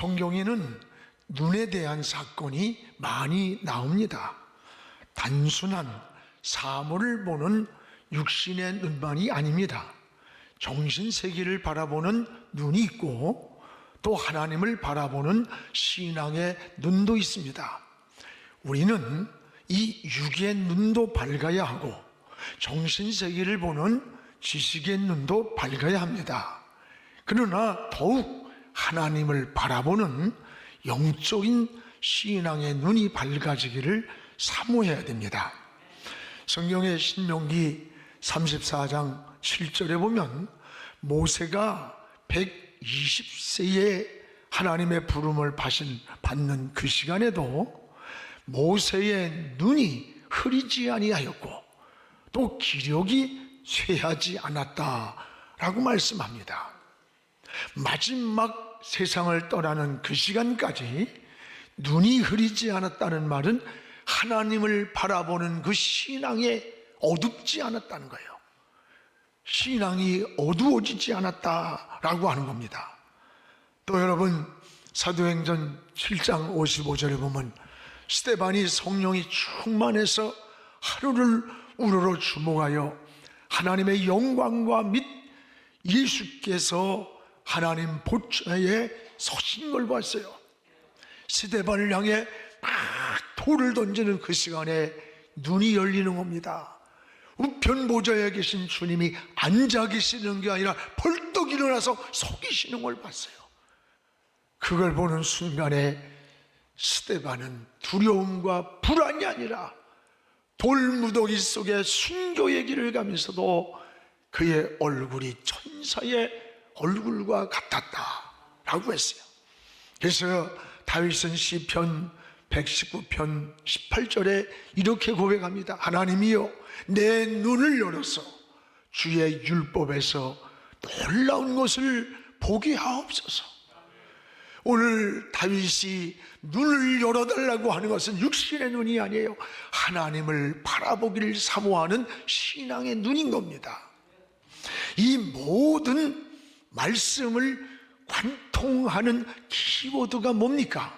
성경에는 눈에 대한 사건이 많이 나옵니다. 단순한 사물을 보는 육신의 눈만이 아닙니다. 정신세계를 바라보는 눈이 있고 또 하나님을 바라보는 신앙의 눈도 있습니다. 우리는 이 육의 눈도 밝아야 하고 정신세계를 보는 지식의 눈도 밝아야 합니다. 그러나 더욱 하나님을 바라보는 영적인 신앙의 눈이 밝아지기를 사모해야 됩니다. 성경의 신명기 34장 7절에 보면 모세가 120세에 하나님의 부름을 받는 그 시간에도 모세의 눈이 흐리지 아니하였고 또 기력이 쇠하지 않았다라고 말씀합니다. 마지막 세상을 떠나는 그 시간까지 눈이 흐리지 않았다는 말은 하나님을 바라보는 그 신앙에 어둡지 않았다는 거예요. 신앙이 어두워지지 않았다라고 하는 겁니다. 또 여러분, 사도행전 7장 55절에 보면 스데반이 성령이 충만해서 하루를 우러러 주목하여 하나님의 영광과 및 예수께서 하나님 보좌에 서신 걸 봤어요. 스데반을 향해 막 돌을 던지는 그 시간에 눈이 열리는 겁니다. 우편 보좌에 계신 주님이 앉아 계시는 게 아니라 벌떡 일어나서 서 계시는 걸 봤어요. 그걸 보는 순간에 스데반은 두려움과 불안이 아니라 돌무더기 속에 순교의 길을 가면서도 그의 얼굴이 천사의 얼굴과 같았다라고 했어요. 그래서 다윗은 시편 119편 18절에 이렇게 고백합니다. 하나님이여 내 눈을 열어서 주의 율법에서 놀라운 것을 보게 하옵소서. 오늘 다윗이 눈을 열어달라고 하는 것은 육신의 눈이 아니에요. 하나님을 바라보기를 사모하는 신앙의 눈인 겁니다. 이 모든 말씀을 관통하는 키워드가 뭡니까?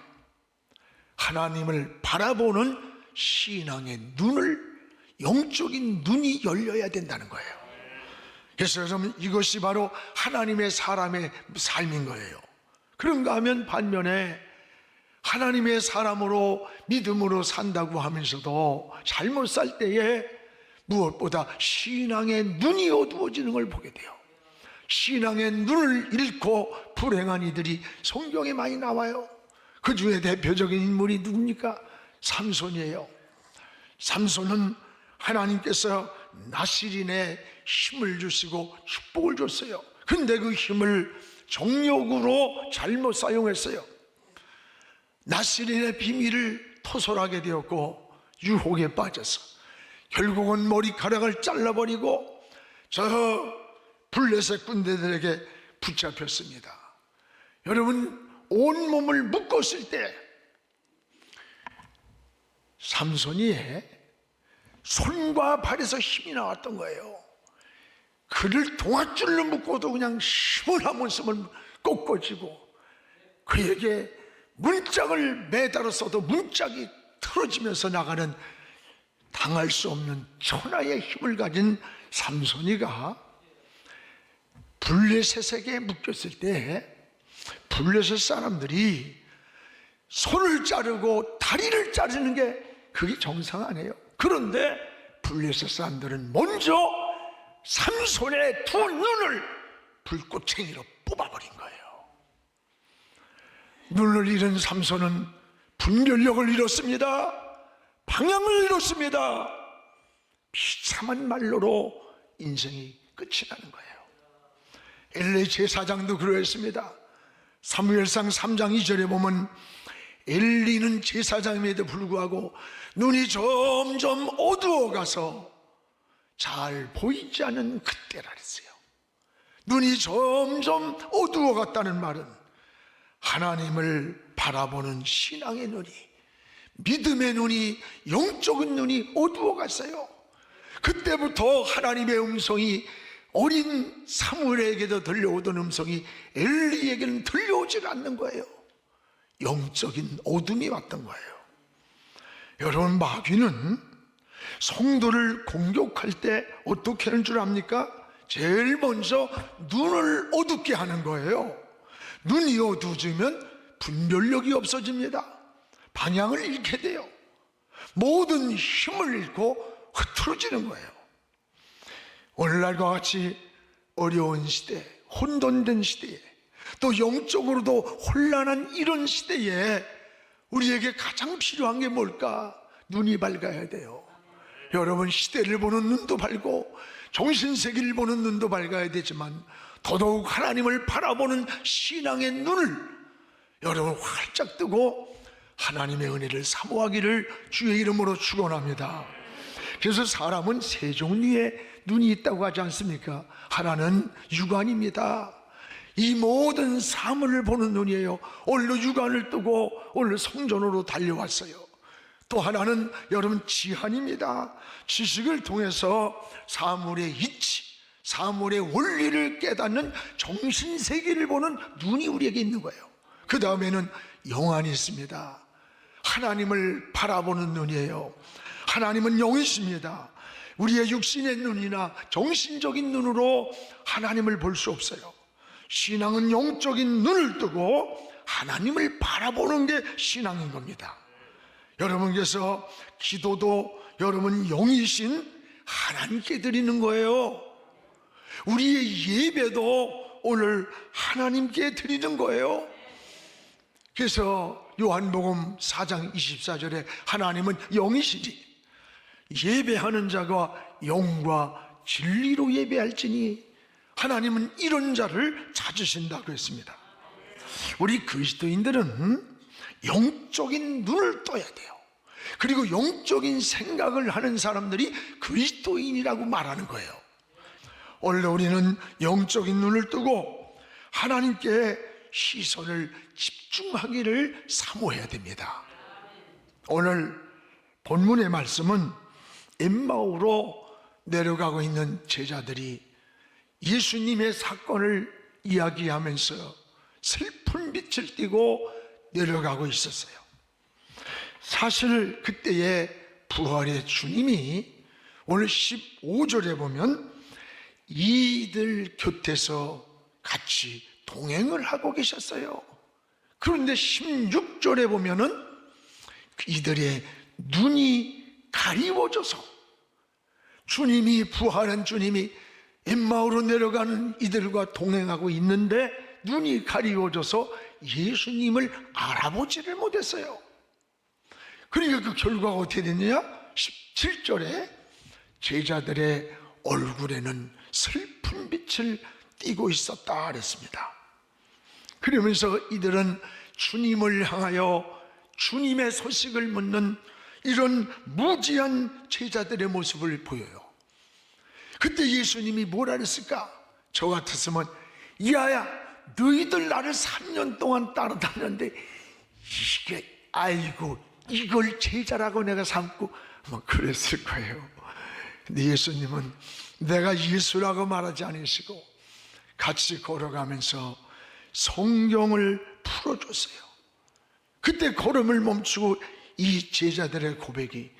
하나님을 바라보는 신앙의 눈을, 영적인 눈이 열려야 된다는 거예요. 그래서 여러분, 이것이 바로 하나님의 사람의 삶인 거예요. 그런가 하면 반면에 하나님의 사람으로 믿음으로 산다고 하면서도 잘못 살 때에 무엇보다 신앙의 눈이 어두워지는 걸 보게 돼요. 신앙의 눈을 잃고 불행한 이들이 성경에 많이 나와요. 그 중에 대표적인 인물이 누굽니까? 삼손이에요. 삼손은 하나님께서 나실인의 힘을 주시고 축복을 줬어요. 근데 그 힘을 정욕으로 잘못 사용했어요. 나실인의 비밀을 토설하게 되었고 유혹에 빠져서 결국은 머리카락을 잘라버리고 저 블레셋 군대들에게 붙잡혔습니다. 여러분, 온몸을 묶었을 때 삼손이 손과 발에서 힘이 나왔던 거예요. 그를 동아줄로 묶어도 그냥 힘을 한번 쓰면 꺾어지고 그에게 문짝을 매달았어도 문짝이 틀어지면서 나가는 당할 수 없는 천하의 힘을 가진 삼손이가 블레셋에게 묶였을 때 블레셋 사람들이 손을 자르고 다리를 자르는 게 그게 정상 아니에요. 그런데 블레셋 사람들은 먼저 삼손의 두 눈을 불꽃챙이로 뽑아버린 거예요. 눈을 잃은 삼손은 분별력을 잃었습니다. 방향을 잃었습니다. 비참한 말로로 인생이 끝이 나는 거예요. 엘리 제사장도 그러했습니다. 사무엘상 3장 2절에 보면 엘리는 제사장임에도 불구하고 눈이 점점 어두워가서 잘 보이지 않는 그때라 그랬어요. 눈이 점점 어두워갔다는 말은 하나님을 바라보는 신앙의 눈이, 믿음의 눈이, 영적인 눈이 어두워갔어요. 그때부터 하나님의 음성이 어린 사무엘에게도 들려오던 음성이 엘리에게는 들려오질 않는 거예요. 영적인 어둠이 왔던 거예요. 여러분, 마귀는 성도를 공격할 때 어떻게 하는 줄 압니까? 제일 먼저 눈을 어둡게 하는 거예요. 눈이 어두워지면 분별력이 없어집니다. 방향을 잃게 돼요. 모든 힘을 잃고 흐트러지는 거예요. 오늘날과 같이 어려운 시대, 혼돈된 시대에, 또 영적으로도 혼란한 이런 시대에 우리에게 가장 필요한 게 뭘까? 눈이 밝아야 돼요. 여러분, 시대를 보는 눈도 밝고 정신세계를 보는 눈도 밝아야 되지만 더더욱 하나님을 바라보는 신앙의 눈을 여러분 활짝 뜨고 하나님의 은혜를 사모하기를 주의 이름으로 축원합니다. 그래서 사람은 세 종류의 눈이 있다고 하지 않습니까? 하나는 육안입니다. 이 모든 사물을 보는 눈이에요. 오늘 육안을 뜨고 오늘 성전으로 달려왔어요. 또 하나는 여러분 지한입니다. 지식을 통해서 사물의 이치, 사물의 원리를 깨닫는 정신세계를 보는 눈이 우리에게 있는 거예요. 그 다음에는 영안이 있습니다. 하나님을 바라보는 눈이에요. 하나님은 영이십니다. 우리의 육신의 눈이나 정신적인 눈으로 하나님을 볼 수 없어요. 신앙은 영적인 눈을 뜨고 하나님을 바라보는 게 신앙인 겁니다. 여러분께서 기도도 여러분 영이신 하나님께 드리는 거예요. 우리의 예배도 오늘 하나님께 드리는 거예요. 그래서 요한복음 4장 24절에 하나님은 영이시니 예배하는 자가 영과 진리로 예배할지니 하나님은 이런 자를 찾으신다고 했습니다. 우리 그리스도인들은 영적인 눈을 떠야 돼요. 그리고 영적인 생각을 하는 사람들이 그리스도인이라고 말하는 거예요. 원래 우리는 영적인 눈을 뜨고 하나님께 시선을 집중하기를 사모해야 됩니다. 오늘 본문의 말씀은 엠마오로 내려가고 있는 제자들이 예수님의 사건을 이야기하면서 슬픈 빛을 띠고 내려가고 있었어요. 사실 그때의 부활의 주님이 오늘 15절에 보면 이들 곁에서 같이 동행을 하고 계셨어요. 그런데 16절에 보면은 이들의 눈이 가리워져서 주님이, 부활한 주님이 엠마오로 내려가는 이들과 동행하고 있는데 눈이 가리워져서 예수님을 알아보지를 못했어요. 그러니까 그 결과가 어떻게 됐느냐? 17절에 제자들의 얼굴에는 슬픈 빛을 띠고 있었다 그랬습니다. 그러면서 이들은 주님을 향하여 주님의 소식을 묻는 이런 무지한 제자들의 모습을 보여요. 그때 예수님이 뭐라 그랬을까? 저 같았으면 야야 너희들 나를 3년 동안 따라다녔는데 이게 아이고 이걸 제자라고 내가 삼고 뭐 그랬을 거예요. 근데 예수님은 내가 예수라고 말하지 않으시고 같이 걸어가면서 성경을 풀어줬어요. 그때 걸음을 멈추고 이 제자들의 고백이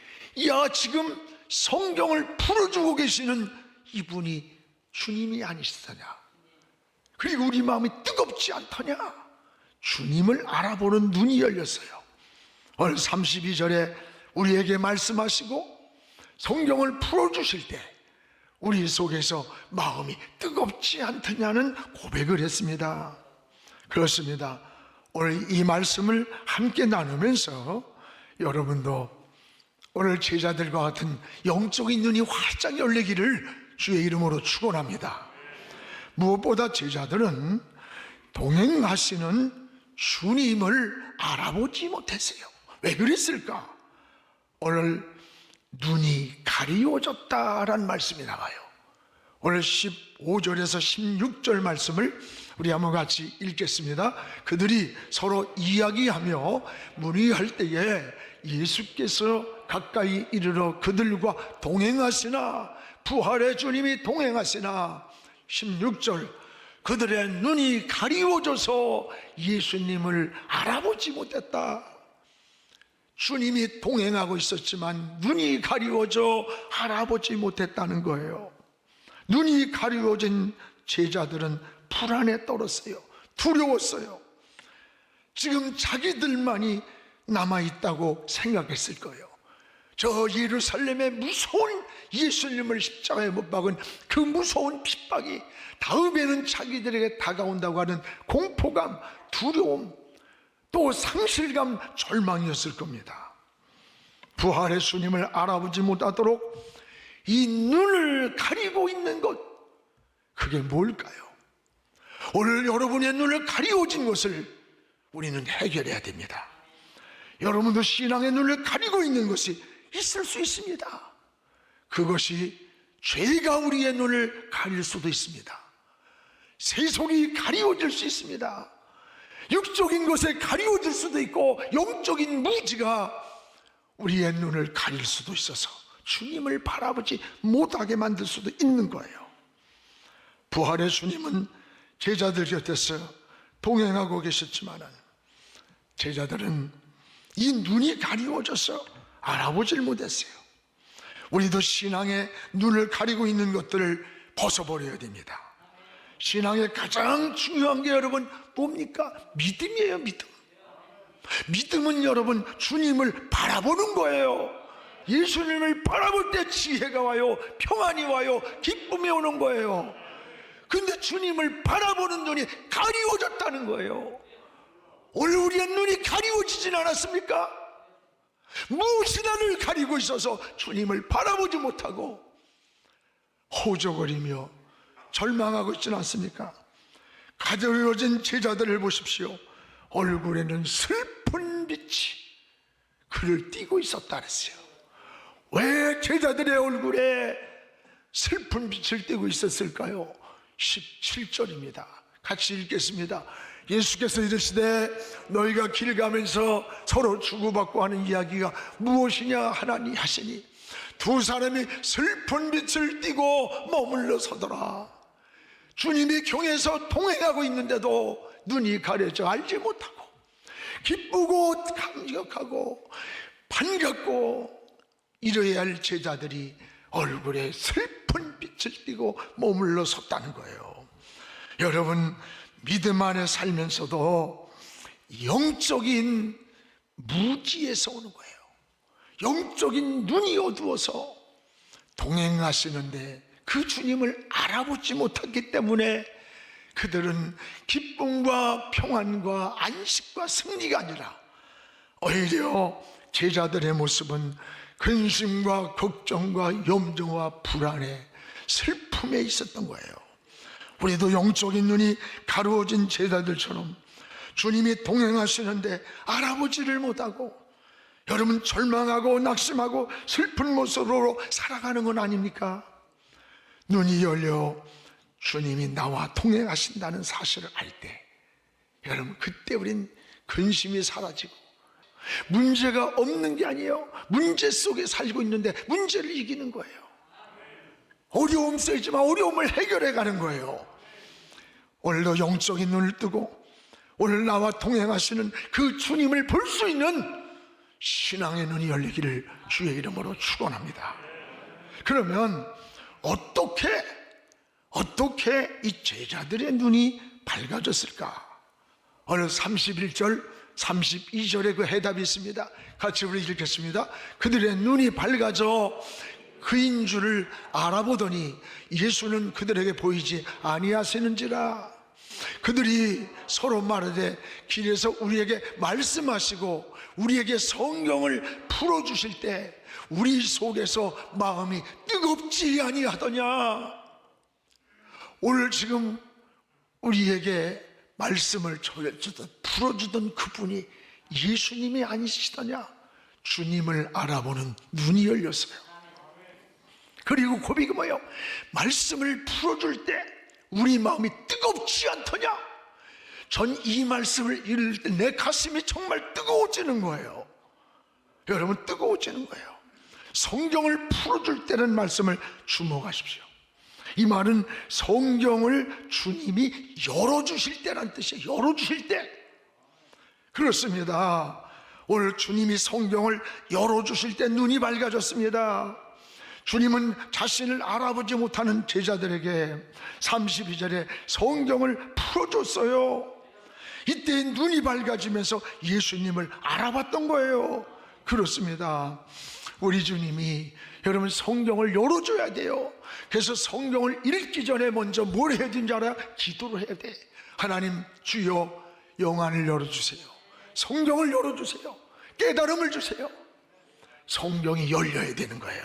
야 지금 성경을 풀어주고 계시는 이분이 주님이 아니시더냐, 그리고 우리 마음이 뜨겁지 않더냐. 주님을 알아보는 눈이 열렸어요. 오늘 32절에 우리에게 말씀하시고 성경을 풀어주실 때 우리 속에서 마음이 뜨겁지 않더냐는 고백을 했습니다. 그렇습니다. 오늘 이 말씀을 함께 나누면서 여러분도 오늘 제자들과 같은 영적인 눈이 활짝 열리기를 주의 이름으로 축원합니다. 무엇보다 제자들은 동행하시는 주님을 알아보지 못했어요. 왜 그랬을까? 오늘 눈이 가리워졌다라는 말씀이 나와요. 오늘 15절에서 16절 말씀을 우리 한번 같이 읽겠습니다. 그들이 서로 이야기하며 문의할 때에 예수께서 가까이 이르러 그들과 동행하시나 부활의 주님이 동행하시나 16절 그들의 눈이 가리워져서 예수님을 알아보지 못했다. 주님이 동행하고 있었지만 눈이 가리워져 알아보지 못했다는 거예요. 눈이 가리워진 제자들은 불안에 떨었어요. 두려웠어요. 지금 자기들만이 남아있다고 생각했을 거예요. 저 예루살렘의 무서운 예수님을 십자가에 못 박은 그 무서운 핍박이 다음에는 자기들에게 다가온다고 하는 공포감, 두려움, 또 상실감, 절망이었을 겁니다. 부활의 주님을 알아보지 못하도록 이 눈을 가리고 있는 것, 그게 뭘까요? 오늘 여러분의 눈을 가리워진 것을 우리는 해결해야 됩니다. 여러분도 신앙의 눈을 가리고 있는 것이 있을 수 있습니다. 그것이 죄가 우리의 눈을 가릴 수도 있습니다. 세속이 가리워질 수 있습니다. 육적인 것에 가리워질 수도 있고 영적인 무지가 우리의 눈을 가릴 수도 있어서 주님을 바라보지 못하게 만들 수도 있는 거예요. 부활의 주님은 제자들 곁에서 동행하고 계셨지만 제자들은 이 눈이 가리워져서 알아보질 못했어요. 우리도 신앙의 눈을 가리고 있는 것들을 벗어버려야 됩니다. 신앙의 가장 중요한 게 여러분 뭡니까? 믿음이에요. 믿음. 믿음은 여러분 주님을 바라보는 거예요. 예수님을 바라볼 때 지혜가 와요, 평안이 와요, 기쁨이 오는 거예요. 근데 주님을 바라보는 눈이 가리워졌다는 거예요. 오늘 우리의 눈이 가리워지진 않았습니까? 무엇이나를 가리고 있어서 주님을 바라보지 못하고 호적거리며 절망하고 있지는 않습니까? 가려진 제자들을 보십시오. 얼굴에는 슬픈 빛이 그를 띠고 있었다 그랬어요. 왜 제자들의 얼굴에 슬픈 빛을 띠고 있었을까요? 17절입니다. 같이 읽겠습니다. 예수께서 이르시되 너희가 길 가면서 서로 주고받고 하는 이야기가 무엇이냐 하나니 하시니 두 사람이 슬픈 빛을 띠고 머물러 서더라. 주님이 경에서 동행하고 있는데도 눈이 가려져 알지 못하고 기쁘고 감격하고 반갑고 이래야 할 제자들이 얼굴에 슬픈 빛을 띠고 머물러 섰다는 거예요. 여러분, 믿음 안에 살면서도 영적인 무지에서 오는 거예요. 영적인 눈이 어두워서 동행하시는데 그 주님을 알아보지 못했기 때문에 그들은 기쁨과 평안과 안식과 승리가 아니라 오히려 제자들의 모습은 근심과 걱정과 염려와 불안에 슬픔에 있었던 거예요. 우리도 영적인 눈이 가려워진 제자들처럼 주님이 동행하시는데 알아보지를 못하고 여러분 절망하고 낙심하고 슬픈 모습으로 살아가는 건 아닙니까? 눈이 열려 주님이 나와 동행하신다는 사실을 알 때 여러분 그때 우린 근심이 사라지고 문제가 없는 게 아니에요. 문제 속에 살고 있는데 문제를 이기는 거예요. 어려움 쓰이지만 어려움을 해결해 가는 거예요. 오늘도 영적인 눈을 뜨고 오늘 나와 동행하시는 그 주님을 볼 수 있는 신앙의 눈이 열리기를 주의 이름으로 축원합니다. 그러면 어떻게 이 제자들의 눈이 밝아졌을까? 오늘 31절 32절에 그 해답이 있습니다. 같이 우리 읽겠습니다. 그들의 눈이 밝아져 그인 줄을 알아보더니 예수는 그들에게 보이지 아니하시는지라. 그들이 서로 말하되 길에서 우리에게 말씀하시고 우리에게 성경을 풀어주실 때 우리 속에서 마음이 뜨겁지 아니하더냐. 오늘 지금 우리에게 말씀을 전해주던 풀어주던 그분이 예수님이 아니시더냐. 주님을 알아보는 눈이 열렸어요. 그리고 고백이 뭐예요? 말씀을 풀어줄 때 우리 마음이 뜨겁지 않더냐. 전 이 말씀을 읽을 때 내 가슴이 정말 뜨거워지는 거예요. 여러분 뜨거워지는 거예요. 성경을 풀어줄 때는 말씀을 주목하십시오. 이 말은 성경을 주님이 열어주실 때란 뜻이에요. 열어주실 때. 그렇습니다. 오늘 주님이 성경을 열어주실 때 눈이 밝아졌습니다. 주님은 자신을 알아보지 못하는 제자들에게 32절에 성경을 풀어줬어요. 이때 눈이 밝아지면서 예수님을 알아봤던 거예요. 그렇습니다. 우리 주님이 여러분 성경을 열어줘야 돼요. 그래서 성경을 읽기 전에 먼저 뭘 해야 되는지 알아요? 기도를 해야 돼. 하나님 주여 영안을 열어주세요. 성경을 열어주세요. 깨달음을 주세요. 성경이 열려야 되는 거예요.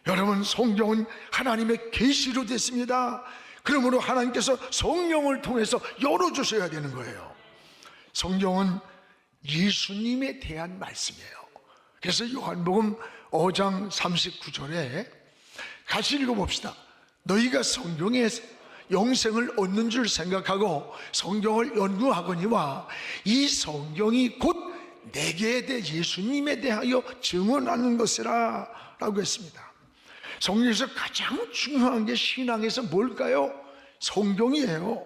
여러분 성경은 하나님의 계시로 됐습니다. 그러므로 하나님께서 성령을 통해서 열어주셔야 되는 거예요. 성경은 예수님에 대한 말씀이에요. 그래서 요한복음 5장 39절에 같이 읽어봅시다. 너희가 성경에 영생을 얻는 줄 생각하고 성경을 연구하거니와 이 성경이 곧 내게 대해 예수님에 대하여 증언하는 것이라 라고 했습니다. 성경에서 가장 중요한 게 신앙에서 뭘까요? 성경이에요.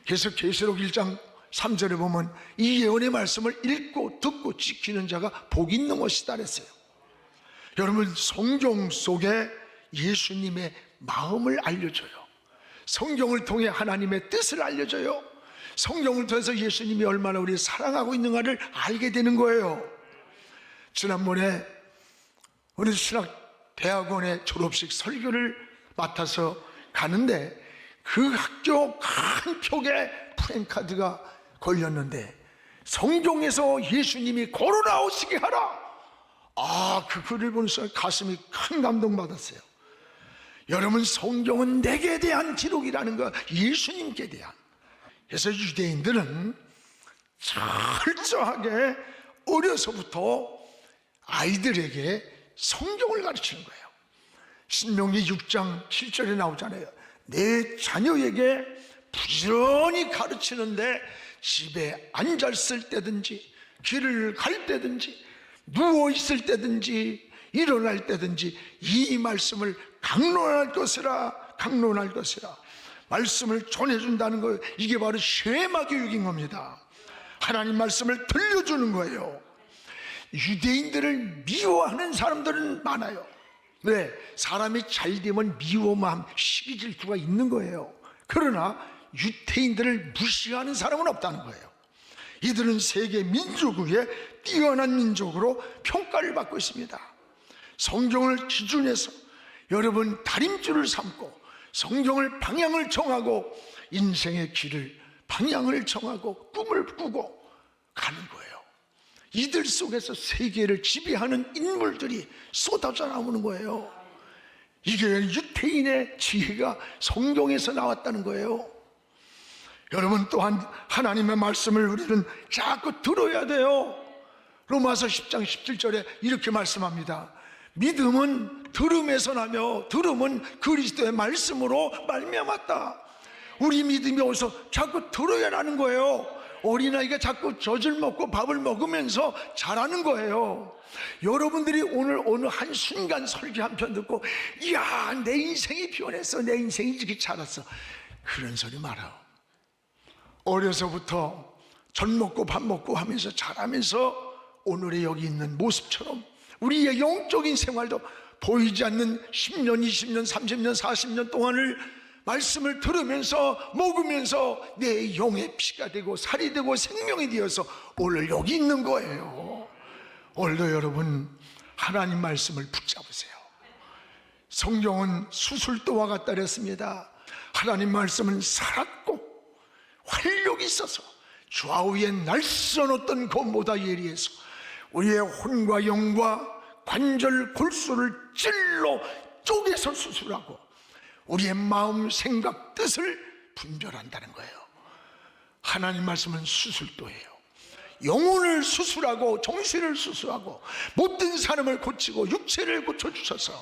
그래서 계시록 1장 3절에 보면 이 예언의 말씀을 읽고 듣고 지키는 자가 복 있는 것이다 그랬어요. 여러분 성경 속에 예수님의 마음을 알려줘요. 성경을 통해 하나님의 뜻을 알려줘요. 성경을 통해서 예수님이 얼마나 우리를 사랑하고 있는가를 알게 되는 거예요. 지난번에 우리 신학대학원의 졸업식 설교를 맡아서 가는데 그 학교 큰 벽에 프랜카드가 걸렸는데 성경에서 예수님이 걸어나오시게 하라. 그 글을 보는 순간 가슴이 큰 감동받았어요. 여러분 성경은 내게 대한 기록이라는 거, 예수님께 대한. 그래서 유대인들은 철저하게 어려서부터 아이들에게 성경을 가르치는 거예요. 신명기 6장 7절에 나오잖아요. 내 자녀에게 부지런히 가르치는데 집에 앉았을 때든지 길을 갈 때든지 누워 있을 때든지 일어날 때든지 이 말씀을 강론할 것이라. 말씀을 전해준다는 거예요. 이게 바로 쉐마 교육인 겁니다. 하나님 말씀을 들려주는 거예요. 유대인들을 미워하는 사람들은 많아요. 왜? 사람이 잘 되면 미워함, 시기 질투가 있는 거예요. 그러나 유대인들을 무시하는 사람은 없다는 거예요. 이들은 세계 민족 위에 뛰어난 민족으로 평가를 받고 있습니다. 성경을 기준해서 여러분 다림줄을 삼고 성경을 방향을 정하고 인생의 길을 방향을 정하고 꿈을 꾸고 가는 거예요. 이들 속에서 세계를 지배하는 인물들이 쏟아져 나오는 거예요. 이게 유대인의 지혜가 성경에서 나왔다는 거예요. 여러분 또한 하나님의 말씀을 우리는 자꾸 들어야 돼요. 로마서 10장 17절에 이렇게 말씀합니다. 믿음은 들음에서 나며 들음은 그리스도의 말씀으로 말미암았다. 우리 믿음이 어디서 자꾸 들어야 하는 거예요. 어린아이가 자꾸 젖을 먹고 밥을 먹으면서 자라는 거예요. 여러분들이 오늘 어느 한순간 설교 한 편 듣고 이야 내 인생이 변했어, 내 인생이 이렇게 자랐어, 그런 소리 말아. 어려서부터 젖 먹고 밥 먹고 하면서 자라면서 오늘의 여기 있는 모습처럼 우리의 영적인 생활도 보이지 않는 10년, 20년, 30년, 40년 동안을 말씀을 들으면서 먹으면서 내 영의 피가 되고 살이 되고 생명이 되어서 오늘 여기 있는 거예요. 오늘도 여러분 하나님 말씀을 붙잡으세요. 성경은 수술도와 같다 그랬습니다. 하나님 말씀은 살았고 활력이 있어서 좌우에 날선 어떤 검보다 예리해서 우리의 혼과 영과 관절 골수를 찔러 쪼개서 수술하고 우리의 마음, 생각, 뜻을 분별한다는 거예요. 하나님 말씀은 수술도예요. 영혼을 수술하고 정신을 수술하고 못된 사람을 고치고 육체를 고쳐주셔서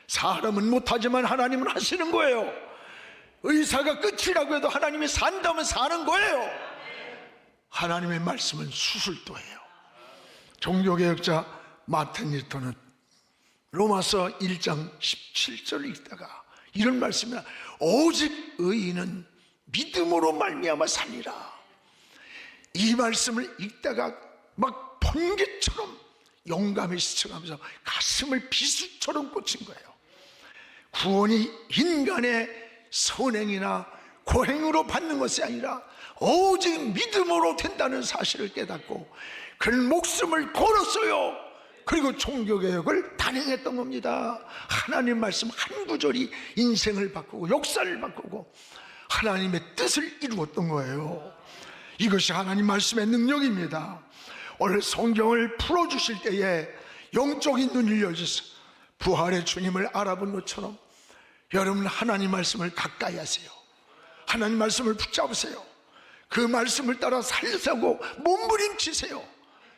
사람은 못하지만 하나님은 하시는 거예요. 의사가 끝이라고 해도 하나님이 산다면 사는 거예요. 하나님의 말씀은 수술도예요. 종교개혁자 마틴 닐턴은 로마서 1장 17절을 읽다가 이런 말씀이야. 오직 의인은 믿음으로 말미암아 살리라. 이 말씀을 읽다가 막 번개처럼 영감이 스쳐가면서 가슴을 비수처럼 꽂힌 거예요. 구원이 인간의 선행이나 고행으로 받는 것이 아니라 오직 믿음으로 된다는 사실을 깨닫고 그는 목숨을 걸었어요. 그리고 종교개혁을 단행했던 겁니다. 하나님 말씀 한 구절이 인생을 바꾸고 역사를 바꾸고 하나님의 뜻을 이루었던 거예요. 이것이 하나님 말씀의 능력입니다. 오늘 성경을 풀어주실 때에 영적인 눈을 열주셔서 부활의 주님을 알아본 것처럼 여러분 하나님 말씀을 가까이 하세요. 하나님 말씀을 붙잡으세요. 그 말씀을 따라 살려고 몸부림치세요.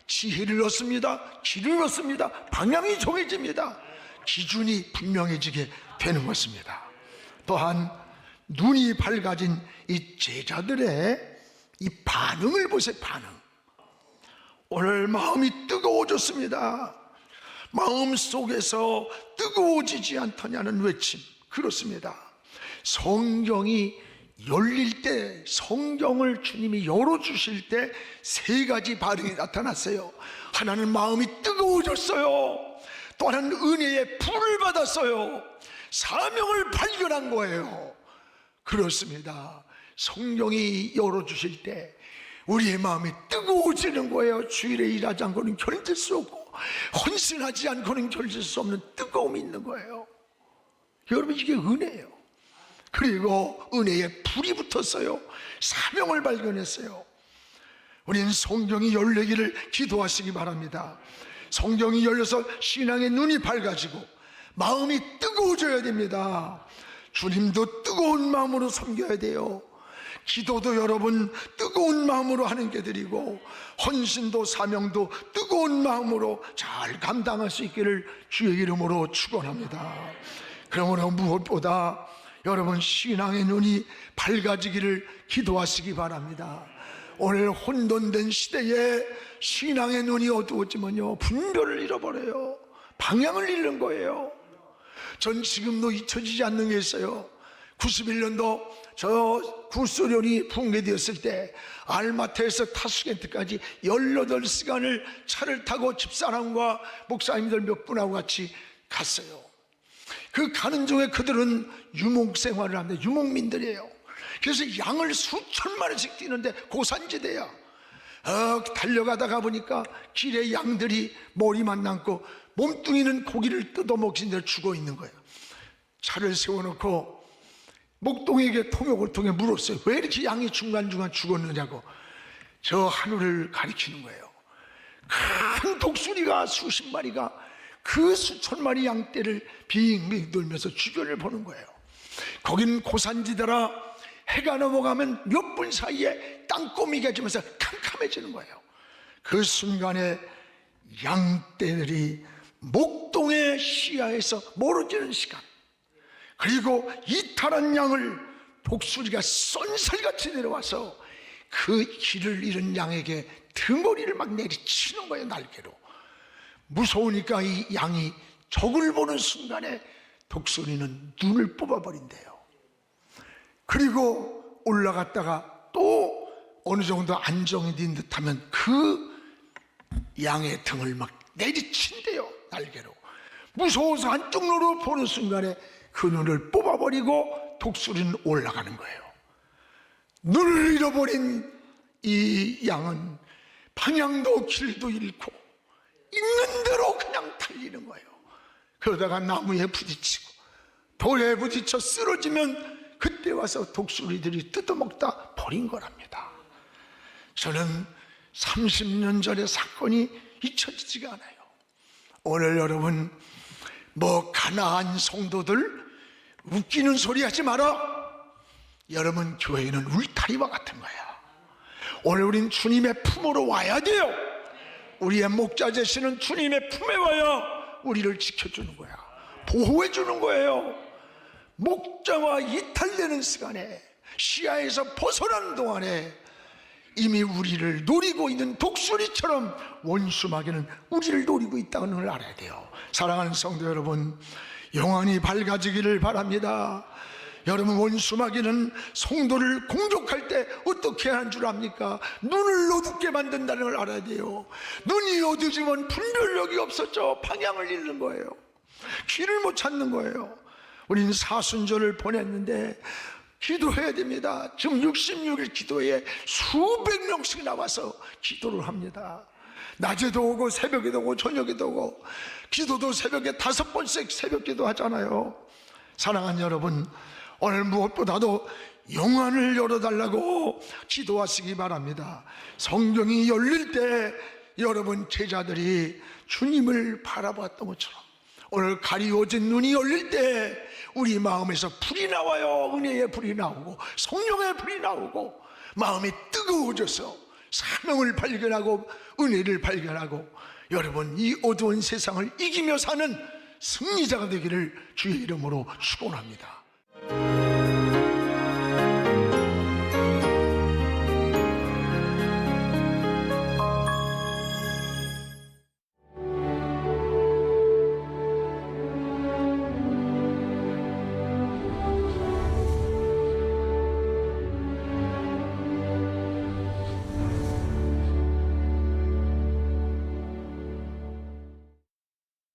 지혜를 얻습니다. 길을 얻습니다. 방향이 정해집니다. 기준이 분명해지게 되는 것입니다. 또한 눈이 밝아진 이 제자들의 이 반응을 보세요. 반응. 오늘 마음이 뜨거워졌습니다. 마음속에서 뜨거워지지 않더냐는 외침. 그렇습니다. 성경이 열릴 때, 성경을 주님이 열어주실 때 세 가지 반응이 나타났어요. 하나는 마음이 뜨거워졌어요. 또 하나는 은혜의 불을 받았어요. 사명을 발견한 거예요. 그렇습니다. 성경이 열어주실 때 우리의 마음이 뜨거워지는 거예요. 주일에 일하지 않고는 견딜 수 없고 헌신하지 않고는 견딜 수 없는 뜨거움이 있는 거예요. 여러분, 이게 은혜예요. 그리고 은혜에 불이 붙었어요. 사명을 발견했어요. 우리는 성경이 열리기를 기도하시기 바랍니다. 성경이 열려서 신앙의 눈이 밝아지고 마음이 뜨거워져야 됩니다. 주님도 뜨거운 마음으로 섬겨야 돼요. 기도도 여러분 뜨거운 마음으로 하는 게 드리고 헌신도 사명도 뜨거운 마음으로 잘 감당할 수 있기를 주의 이름으로 축원합니다. 그러므로 무엇보다 여러분 신앙의 눈이 밝아지기를 기도하시기 바랍니다. 오늘 혼돈된 시대에 신앙의 눈이 어두워지면요 분별을 잃어버려요. 방향을 잃는 거예요. 전 지금도 잊혀지지 않는 게 있어요. 91년도 저 구소련이 붕괴되었을 때 알마트에서 타슈켄트까지 18시간을 차를 타고 집사람과 목사님들 몇 분하고 같이 갔어요. 그 가는 중에 그들은 유목생활을 합니다. 유목민들이에요. 그래서 양을 수천 마리씩 뛰는데 고산지대야. 달려가다가 보니까 길에 양들이 머리만 남고 몸뚱이는 고기를 뜯어먹신 대로 죽어 있는 거예요. 차를 세워놓고 목동에게 통역을 통해 물었어요. 왜 이렇게 양이 중간중간 죽었느냐고. 저 하늘을 가리키는 거예요. 큰 독수리가 수십 마리가 그 수천 마리 양떼를 빙빙 돌면서 주변을 보는 거예요. 거긴 고산지대라 해가 넘어가면 몇 분 사이에 땅거미가 지면서 캄캄해지는 거예요. 그 순간에 양떼들이 목동의 시야에서 멀어지는 시간, 그리고 이탈한 양을 독수리가 쏜살같이 내려와서 그 길을 잃은 양에게 등거리를 막 내리치는 거예요. 날개로. 무서우니까 이 양이 적을 보는 순간에 독수리는 눈을 뽑아버린대요. 그리고 올라갔다가 또 어느 정도 안정이 된 듯하면 그 양의 등을 막 내리친대요. 날개로. 무서워서 한쪽 눈으로 보는 순간에 그 눈을 뽑아버리고 독수리는 올라가는 거예요. 눈을 잃어버린 이 양은 방향도 길도 잃고 있는 대로 그냥 달리는 거예요. 그러다가 나무에 부딪히고 돌에 부딪혀 쓰러지면 그때 와서 독수리들이 뜯어먹다 버린 거랍니다. 저는 30년 전의 사건이 잊혀지지가 않아요. 오늘 여러분 가나안 성도들 웃기는 소리 하지 마라. 여러분 교회는 울타리와 같은 거야. 오늘 우린 주님의 품으로 와야 돼요. 우리의 목자 되시는 주님의 품에 와야 우리를 지켜주는 거야. 보호해 주는 거예요. 목자와 이탈되는 시간에, 시야에서 벗어나는 동안에 이미 우리를 노리고 있는 독수리처럼 원수마귀는 우리를 노리고 있다는 걸 알아야 돼요. 사랑하는 성도 여러분, 영안이 밝아지기를 바랍니다. 여러분, 원수마귀는 성도를 공격할 때 어떻게 하는 줄 압니까? 눈을 어둡게 만든다는 걸 알아야 돼요. 눈이 어두워지면 분별력이 없었죠. 방향을 잃는 거예요. 길을 못 찾는 거예요. 우리는 사순절을 보냈는데 기도해야 됩니다. 지금 66일 기도에 수백 명씩 나와서 기도를 합니다. 낮에도 오고 새벽에도 오고 저녁에도 오고, 기도도 새벽에 5번씩 새벽 기도 하잖아요. 사랑하는 여러분, 오늘 무엇보다도 영안을 열어달라고 기도하시기 바랍니다. 성경이 열릴 때 여러분 제자들이 주님을 바라봤던 것처럼 오늘 가리워진 눈이 열릴 때 우리 마음에서 불이 나와요. 은혜의 불이 나오고 성령의 불이 나오고 마음이 뜨거워져서 사명을 발견하고 은혜를 발견하고, 여러분, 이 어두운 세상을 이기며 사는 승리자가 되기를 주의 이름으로 축원합니다.